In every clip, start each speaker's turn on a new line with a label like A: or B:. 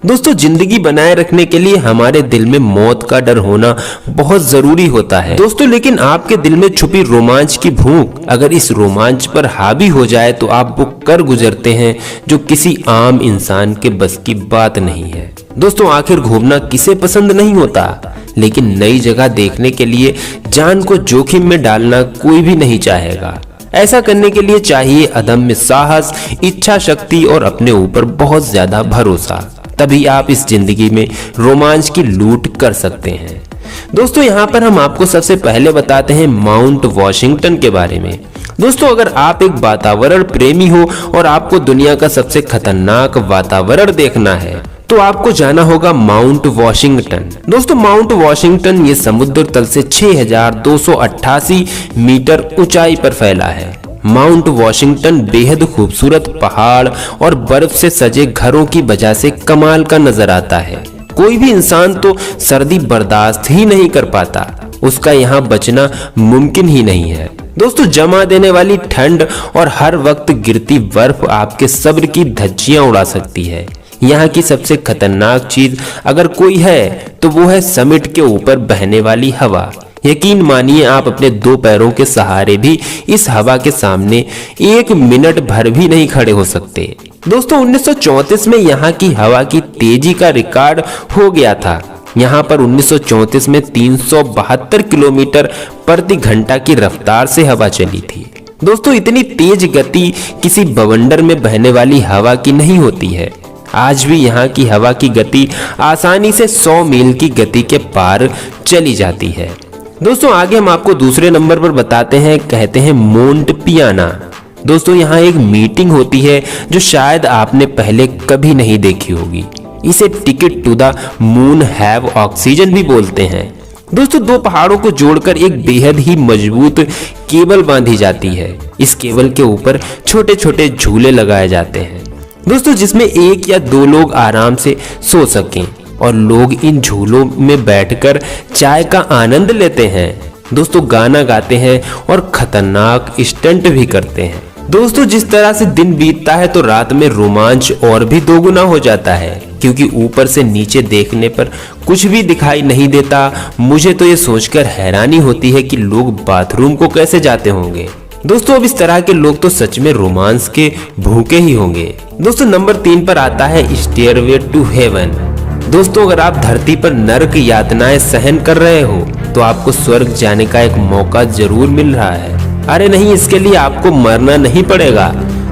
A: दोस्तों जिंदगी बनाए रखने के लिए हमारे दिल में मौत का डर होना बहुत जरूरी होता है दोस्तों, लेकिन आपके दिल में छुपी रोमांच की भूख अगर इस रोमांच पर हावी हो जाए तो आप वो कर गुजरते हैं जो किसी आम इंसान के बस की बात नहीं है। दोस्तों आखिर घूमना किसे पसंद नहीं होता, लेकिन नई जगह देखने के लिए जान को जोखिम में डालना कोई भी नहीं चाहेगा। ऐसा करने के लिए चाहिए अदम्य साहस, इच्छा शक्ति और अपने ऊपर बहुत ज्यादा भरोसा, तभी आप इस जिंदगी में रोमांच की लूट कर सकते हैं। दोस्तों यहाँ पर हम आपको सबसे पहले बताते हैं माउंट वॉशिंगटन के बारे में। दोस्तों अगर आप एक वातावरण प्रेमी हो और आपको दुनिया का सबसे खतरनाक वातावरण देखना है तो आपको जाना होगा माउंट वॉशिंगटन। दोस्तों माउंट वॉशिंगटन ये समुद्र तल से 6288 मीटर ऊंचाई पर फैला है। माउंट वॉशिंगटन बेहद खूबसूरत पहाड़ और बर्फ से सजे घरों की वजह से कमाल का नजर आता है। कोई भी इंसान तो सर्दी बर्दाश्त ही नहीं कर पाता, उसका यहाँ बचना मुमकिन ही नहीं है। दोस्तों जमा देने वाली ठंड और हर वक्त गिरती बर्फ आपके सब्र की धज्जियां उड़ा सकती है। यहाँ की सबसे खतरनाक चीज अगर कोई है तो वो है समिट के ऊपर बहने वाली हवा। यकीन मानिए आप अपने दो पैरों के सहारे भी इस हवा के सामने एक मिनट भर भी नहीं खड़े हो सकते। दोस्तों 1934 में यहाँ की हवा की तेजी का रिकॉर्ड हो गया था। यहाँ पर 1934 में 372 किलोमीटर प्रति घंटा की रफ्तार से हवा चली थी। दोस्तों इतनी तेज गति किसी बवंडर में बहने वाली हवा की नहीं होती है। आज भी यहाँ की हवा की गति आसानी से 100 मील की गति के पार चली जाती है। दोस्तों आगे हम आपको दूसरे नंबर पर बताते हैं, कहते हैं मोंट पियाना। दोस्तों यहाँ एक मीटिंग होती है जो शायद आपने पहले कभी नहीं देखी होगी। इसे ticket to the moon have oxygen भी बोलते हैं। दोस्तों दो पहाड़ों को जोड़कर एक बेहद ही मजबूत केबल बांधी जाती है। इस केबल के ऊपर छोटे छोटे झूले लगाए जाते हैं दोस्तों, जिसमें एक या दो लोग आराम से सो सकें और लोग इन झूलों में बैठकर चाय का आनंद लेते हैं। दोस्तों गाना गाते हैं और खतरनाक स्टंट भी करते हैं। दोस्तों जिस तरह से दिन बीतता है तो रात में रोमांच और भी दोगुना हो जाता है, क्योंकि ऊपर से नीचे देखने पर कुछ भी दिखाई नहीं देता। मुझे तो ये सोचकर हैरानी होती है कि लोग बाथरूम को कैसे जाते होंगे। दोस्तों अब इस तरह के लोग तो सच में रोमांस के भूखे ही होंगे। दोस्तों नंबर 3 पर आता है स्टेयरवे टू हेवन। दोस्तों अगर आप धरती पर नरक यातनाएं सहन कर रहे हो तो आपको स्वर्ग जाने का एक मौका जरूर मिल रहा है। अरे नहीं, इसके लिए आपको मरना नहीं पड़ेगा।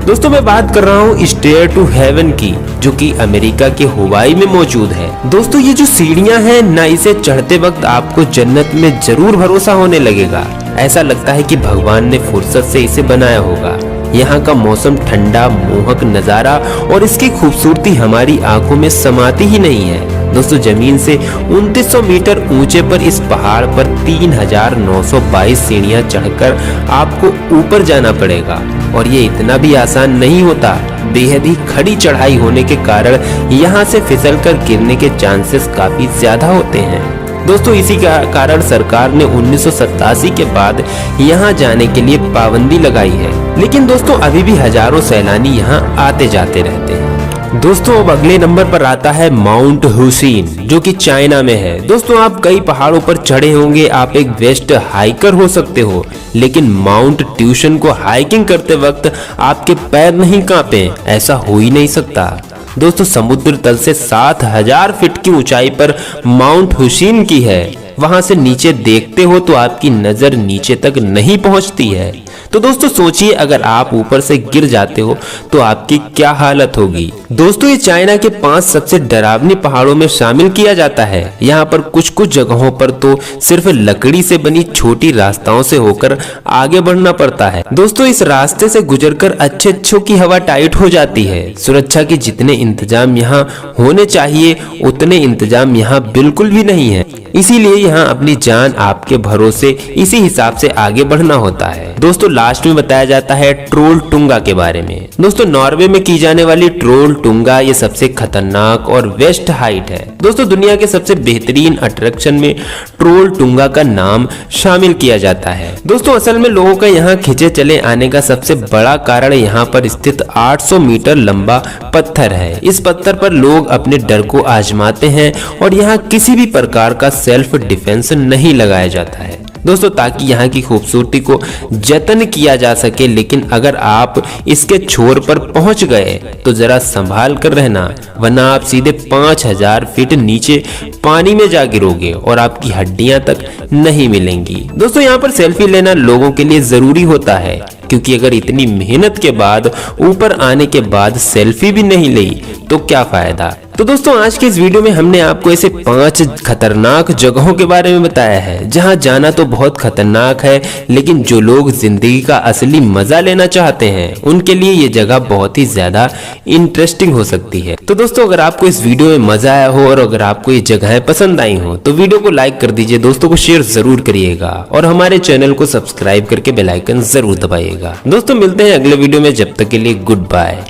A: दोस्तों मैं बात कर रहा हूँ स्टेयर टू हेवन की, जो कि अमेरिका के हवाई में मौजूद है। दोस्तों ये जो सीढ़ियां हैं ना, इसे चढ़ते वक्त आपको जन्नत में जरूर भरोसा होने लगेगा। ऐसा लगता है कि भगवान ने फुर्सत से इसे बनाया होगा। यहाँ का मौसम ठंडा, मोहक नजारा और इसकी खूबसूरती हमारी आंखों में समाती ही नहीं है। दोस्तों जमीन से 2900 मीटर ऊंचे पर इस पहाड़ पर 3922 सीढ़ियां चढ़कर आपको ऊपर जाना पड़ेगा, और ये इतना भी आसान नहीं होता। बेहद ही खड़ी चढ़ाई होने के कारण यहाँ से फिसलकर गिरने के चांसेस काफी ज्यादा होते हैं। दोस्तों इसी का कारण सरकार ने 1987 के बाद यहाँ जाने के लिए पाबंदी लगाई है, लेकिन दोस्तों अभी भी हजारों सैलानी यहाँ आते जाते रहते हैं। दोस्तों अब अगले नंबर पर आता है माउंट हुसैन, जो कि चाइना में है। दोस्तों आप कई पहाड़ों पर चढ़े होंगे, आप एक बेस्ट हाइकर हो सकते हो, लेकिन माउंट ट्यूशन को हाइकिंग करते वक्त आपके पैर नहीं कांपे, ऐसा हो ही नहीं सकता। दोस्तों समुद्र तल से 7000 फीट की ऊंचाई पर माउंट हुसैन की है। वहां से नीचे देखते हो तो आपकी नजर नीचे तक नहीं पहुंचती है। तो दोस्तों सोचिए अगर आप ऊपर से गिर जाते हो तो आपकी क्या हालत होगी। दोस्तों ये चाइना के 5 सबसे डरावनी पहाड़ों में शामिल किया जाता है। यहाँ पर कुछ कुछ जगहों पर तो सिर्फ लकड़ी से बनी छोटी रास्ताओं से होकर आगे बढ़ना पड़ता है। दोस्तों इस रास्ते से गुजरकर अच्छे की हवा टाइट हो जाती है। सुरक्षा के जितने इंतजाम यहाँ होने चाहिए उतने इंतजाम यहाँ बिल्कुल भी नहीं है। इसीलिए यहाँ अपनी जान आपके भरोसे इसी हिसाब से आगे बढ़ना होता है। दोस्तों लास्ट में बताया जाता है ट्रोल टुंगा के बारे में। दोस्तों नॉर्वे में की जाने वाली ट्रोल टुंगा ये सबसे खतरनाक और वेस्ट हाइट है। दोस्तों दुनिया के सबसे बेहतरीन अट्रैक्शन में ट्रोल टुंगा का नाम शामिल किया जाता है। दोस्तों असल में लोगों का यहाँ खिंचे चले आने का सबसे बड़ा कारण यहाँ पर स्थित 800 मीटर लंबा पत्थर है। इस पत्थर पर लोग अपने डर को आजमाते हैं और यहाँ किसी भी प्रकार का सेल्फ डिफेंस नहीं लगाया जाता है दोस्तों, ताकि यहाँ की खूबसूरती को जतन किया जा सके। लेकिन अगर आप इसके छोर पर पहुंच गए तो जरा संभाल कर रहना, वरना आप सीधे 5000 फीट नीचे पानी में जा गिरोगे और आपकी हड्डियां तक नहीं मिलेंगी। दोस्तों यहाँ पर सेल्फी लेना लोगों के लिए जरूरी होता है, क्योंकि अगर इतनी मेहनत के बाद ऊपर आने के बाद सेल्फी भी नहीं ली तो क्या फायदा। तो दोस्तों आज के इस वीडियो में हमने आपको ऐसे 5 खतरनाक जगहों के बारे में बताया है जहां जाना तो बहुत खतरनाक है, लेकिन जो लोग जिंदगी का असली मजा लेना चाहते हैं उनके लिए ये जगह बहुत ही ज्यादा इंटरेस्टिंग हो सकती है। तो दोस्तों अगर आपको इस वीडियो में मजा आया हो और अगर आपको ये जगहें पसंद आई हो तो वीडियो को लाइक कर दीजिए, दोस्तों को शेयर जरूर करिएगा और हमारे चैनल को सब्सक्राइब करके बेल आइकन जरूर दबाइएगा। दोस्तों मिलते हैं अगले वीडियो में, जब तक के लिए गुड बाय।